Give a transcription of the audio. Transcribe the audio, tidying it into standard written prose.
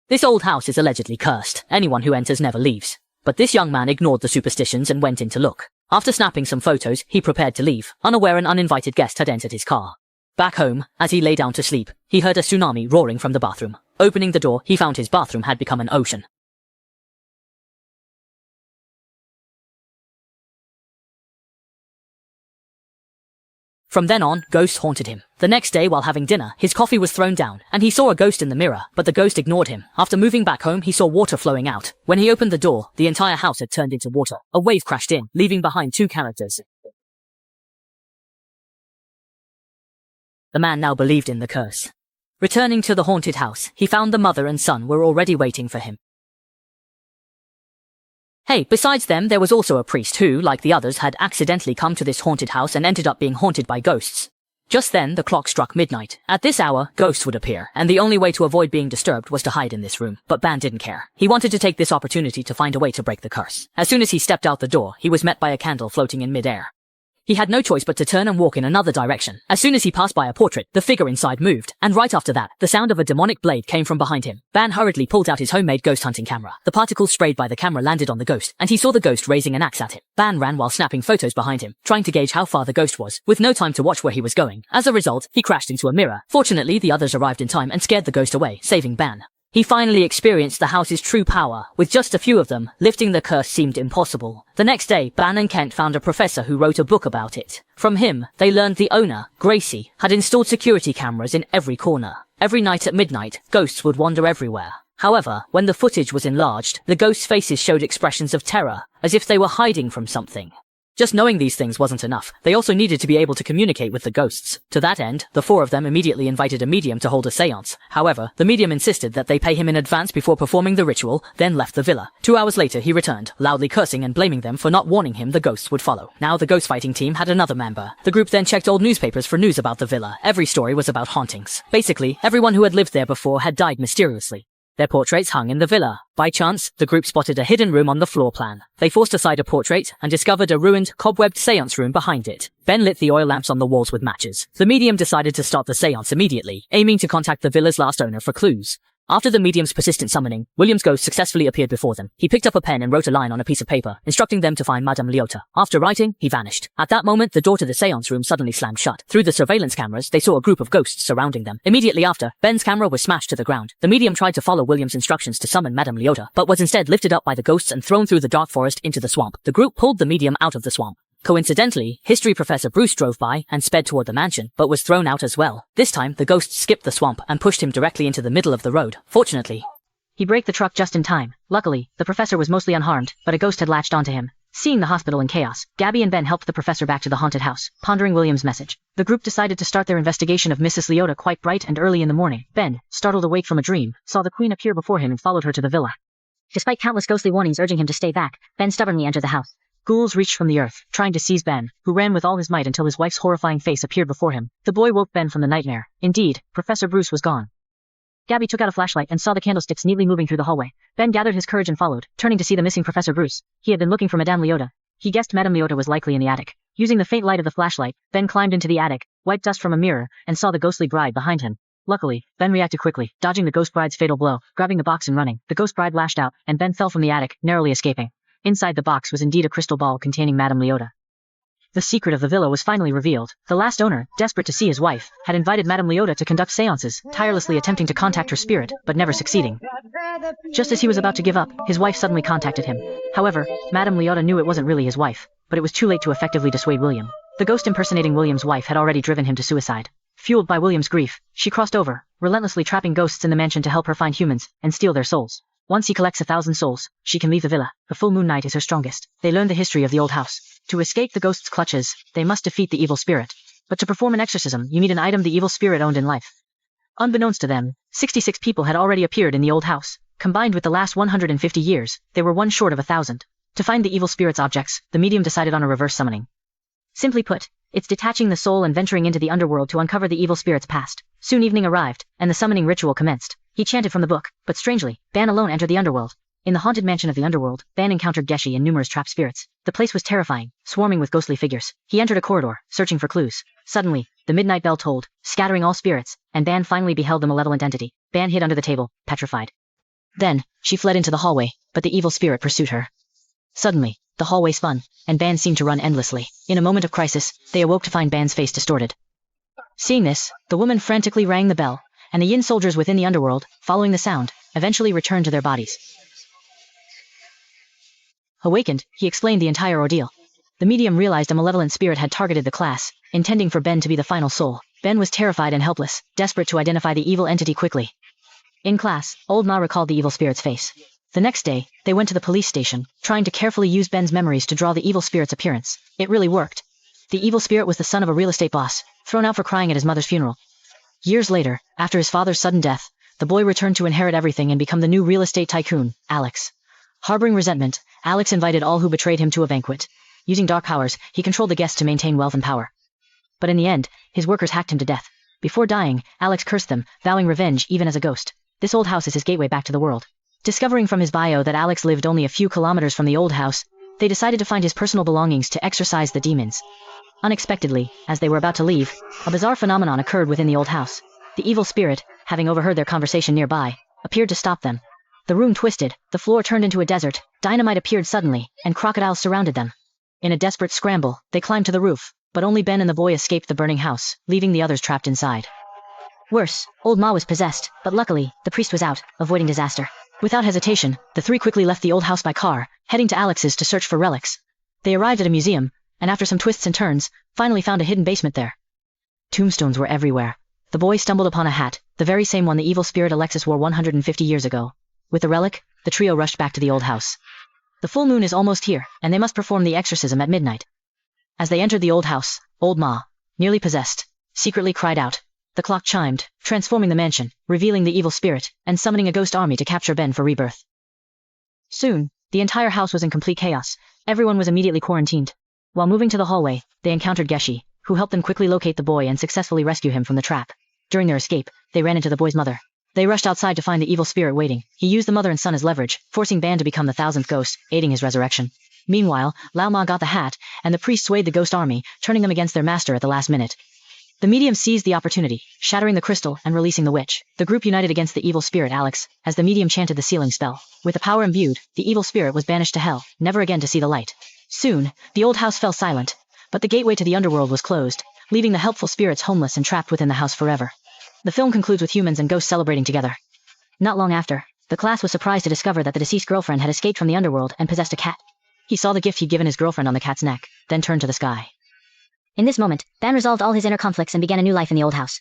This old house is allegedly cursed. Anyone who enters never leaves. But this young man ignored the superstitions and went in to look. After snapping some photos, he prepared to leave, unaware an uninvited guest had entered his car. Back home, as he lay down to sleep, he heard a tsunami roaring from the bathroom. Opening the door, he found his bathroom had become an ocean. From then on, ghosts haunted him. The next day, while having dinner, his coffee was thrown down, and he saw a ghost in the mirror, but the ghost ignored him. After moving back home, he saw water flowing out. When he opened the door, the entire house had turned into water. A wave crashed in, leaving behind two characters. The man now believed in the curse. Returning to the haunted house, he found the mother and son were already waiting for him. Hey, besides them, there was also a priest who, like the others, had accidentally come to this haunted house and ended up being haunted by ghosts. Just then, the clock struck midnight. At this hour, ghosts would appear, and the only way to avoid being disturbed was to hide in this room. But Ban didn't care. He wanted to take this opportunity to find a way to break the curse. As soon as he stepped out the door, he was met by a candle floating in mid-air. He had no choice but to turn and walk in another direction. As soon as he passed by a portrait, the figure inside moved, and right after that, the sound of a demonic blade came from behind him. Ban hurriedly pulled out his homemade ghost hunting camera. The particles sprayed by the camera landed on the ghost, and he saw the ghost raising an axe at him. Ban ran while snapping photos behind him, trying to gauge how far the ghost was, with no time to watch where he was going. As a result, he crashed into a mirror. Fortunately, the others arrived in time and scared the ghost away, saving Ban. He finally experienced the house's true power. With just a few of them, lifting the curse seemed impossible. The next day, Ban and Kent found a professor who wrote a book about it. From him, they learned the owner, Gracie, had installed security cameras in every corner. Every night at midnight, ghosts would wander everywhere. However, when the footage was enlarged, the ghosts' faces showed expressions of terror, as if they were hiding from something. Just knowing these things wasn't enough. They also needed to be able to communicate with the ghosts. To that end, the four of them immediately invited a medium to hold a seance. However, the medium insisted that they pay him in advance before performing the ritual, then left the villa. 2 hours later, he returned, loudly cursing and blaming them for not warning him the ghosts would follow. Now the ghost fighting team had another member. The group then checked old newspapers for news about the villa. Every story was about hauntings. Basically, everyone who had lived there before had died mysteriously. Their portraits hung in the villa. By chance, the group spotted a hidden room on the floor plan. They forced aside a portrait and discovered a ruined, cobwebbed seance room behind it. Ben lit the oil lamps on the walls with matches. The medium decided to start the seance immediately, aiming to contact the villa's last owner for clues. After the medium's persistent summoning, William's ghost successfully appeared before them. He picked up a pen and wrote a line on a piece of paper, instructing them to find Madame Leota. After writing, he vanished. At that moment, the door to the seance room suddenly slammed shut. Through the surveillance cameras, they saw a group of ghosts surrounding them. Immediately after, Ben's camera was smashed to the ground. The medium tried to follow William's instructions to summon Madame Leota, but was instead lifted up by the ghosts and thrown through the dark forest into the swamp. The group pulled the medium out of the swamp. Coincidentally, history professor Bruce drove by and sped toward the mansion, but was thrown out as well. This time, the ghost skipped the swamp and pushed him directly into the middle of the road. Fortunately, he braked the truck just in time. Luckily, the professor was mostly unharmed, but a ghost had latched onto him. Seeing the hospital in chaos, Gabby and Ben helped the professor back to the haunted house, pondering William's message. The group decided to start their investigation of Mrs. Leota quite bright and early in the morning. Ben, startled awake from a dream, saw the queen appear before him and followed her to the villa. Despite countless ghostly warnings urging him to stay back, Ben stubbornly entered the house. Ghouls reached from the earth, trying to seize Ben, who ran with all his might until his wife's horrifying face appeared before him. The boy woke Ben from the nightmare. Indeed, Professor Bruce was gone. Gabby took out a flashlight and saw the candlesticks neatly moving through the hallway. Ben gathered his courage and followed, turning to see the missing Professor Bruce. He had been looking for Madame Leota. He guessed Madame Leota was likely in the attic. Using the faint light of the flashlight, Ben climbed into the attic, wiped dust from a mirror, and saw the ghostly bride behind him. Luckily, Ben reacted quickly, dodging the ghost bride's fatal blow, grabbing the box and running. The ghost bride lashed out, and Ben fell from the attic, narrowly escaping. Inside the box was indeed a crystal ball containing Madame Leota. The secret of the villa was finally revealed. The last owner, desperate to see his wife, had invited Madame Leota to conduct seances, tirelessly attempting to contact her spirit, but never succeeding. Just as he was about to give up, his wife suddenly contacted him. However, Madame Leota knew it wasn't really his wife, but it was too late to effectively dissuade William. The ghost impersonating William's wife had already driven him to suicide. Fueled by William's grief, she crossed over, relentlessly trapping ghosts in the mansion to help her find humans and steal their souls. Once he collects 1,000 souls, she can leave the villa. The full moon night is her strongest. They learn the history of the old house. To escape the ghost's clutches, they must defeat the evil spirit. But to perform an exorcism, you need an item the evil spirit owned in life. Unbeknownst to them, 66 people had already appeared in the old house. Combined with the last 150 years, they were one short of 1,000. To find the evil spirit's objects, the medium decided on a reverse summoning. Simply put, it's detaching the soul and venturing into the underworld to uncover the evil spirit's past. Soon evening arrived, and the summoning ritual commenced. He chanted from the book, but strangely, Ban alone entered the underworld. In the haunted mansion of the underworld, Ban encountered Geshi and numerous trapped spirits. The place was terrifying, swarming with ghostly figures. He entered a corridor, searching for clues. Suddenly, the midnight bell tolled, scattering all spirits, and Ban finally beheld the malevolent entity. Ban hid under the table, petrified. Then, she fled into the hallway, but the evil spirit pursued her. Suddenly, the hallway spun, and Ban seemed to run endlessly. In a moment of crisis, they awoke to find Ban's face distorted. Seeing this, the woman frantically rang the bell, and the yin soldiers within the underworld, following the sound, eventually returned to their bodies. Awakened, he explained the entire ordeal. The medium realized a malevolent spirit had targeted the class, intending for Ben to be the final soul. Ben was terrified and helpless, desperate to identify the evil entity quickly. In class, Old Ma recalled the evil spirit's face. The next day, they went to the police station, trying to carefully use Ben's memories to draw the evil spirit's appearance. It really worked. The evil spirit was the son of a real estate boss, thrown out for crying at his mother's funeral. Years later, after his father's sudden death, the boy returned to inherit everything and become the new real estate tycoon, Alex. Harboring resentment, Alex invited all who betrayed him to a banquet. Using dark powers, he controlled the guests to maintain wealth and power. But in the end, his workers hacked him to death. Before dying, Alex cursed them, vowing revenge even as a ghost. This old house is his gateway back to the world. Discovering from his bio that Alex lived only a few kilometers from the old house, they decided to find his personal belongings to exorcise the demons. Unexpectedly, as they were about to leave, a bizarre phenomenon occurred within the old house. The evil spirit, having overheard their conversation nearby, appeared to stop them. The room twisted, the floor turned into a desert, dynamite appeared suddenly, and crocodiles surrounded them. In a desperate scramble, they climbed to the roof, but only Ben and the boy escaped the burning house, leaving the others trapped inside. Worse, Old Ma was possessed, but luckily, the priest was out, avoiding disaster. Without hesitation, the three quickly left the old house by car, heading to Alex's to search for relics. They arrived at a museum, and after some twists and turns, finally found a hidden basement there. Tombstones were everywhere. The boy stumbled upon a hat, the very same one the evil spirit Alexis wore 150 years ago. With the relic, the trio rushed back to the old house. The full moon is almost here, and they must perform the exorcism at midnight. As they entered the old house, Old Ma, nearly possessed, secretly cried out. The clock chimed, transforming the mansion, revealing the evil spirit, and summoning a ghost army to capture Ben for rebirth. Soon, the entire house was in complete chaos. Everyone was immediately quarantined. While moving to the hallway, they encountered Geshi, who helped them quickly locate the boy and successfully rescue him from the trap. During their escape, they ran into the boy's mother. They rushed outside to find the evil spirit waiting. He used the mother and son as leverage, forcing Ban to become the 1000th ghost, aiding his resurrection. Meanwhile, Lao Ma got the hat, and the priest swayed the ghost army, turning them against their master at the last minute. The medium seized the opportunity, shattering the crystal and releasing the witch. The group united against the evil spirit Alex, as the medium chanted the sealing spell. With the power imbued, the evil spirit was banished to hell, never again to see the light. Soon, the old house fell silent, but the gateway to the underworld was closed, leaving the helpful spirits homeless and trapped within the house forever. The film concludes with humans and ghosts celebrating together. Not long after, the class was surprised to discover that the deceased girlfriend had escaped from the underworld and possessed a cat. He saw the gift he'd given his girlfriend on the cat's neck, then turned to the sky. In this moment, Ban resolved all his inner conflicts and began a new life in the old house.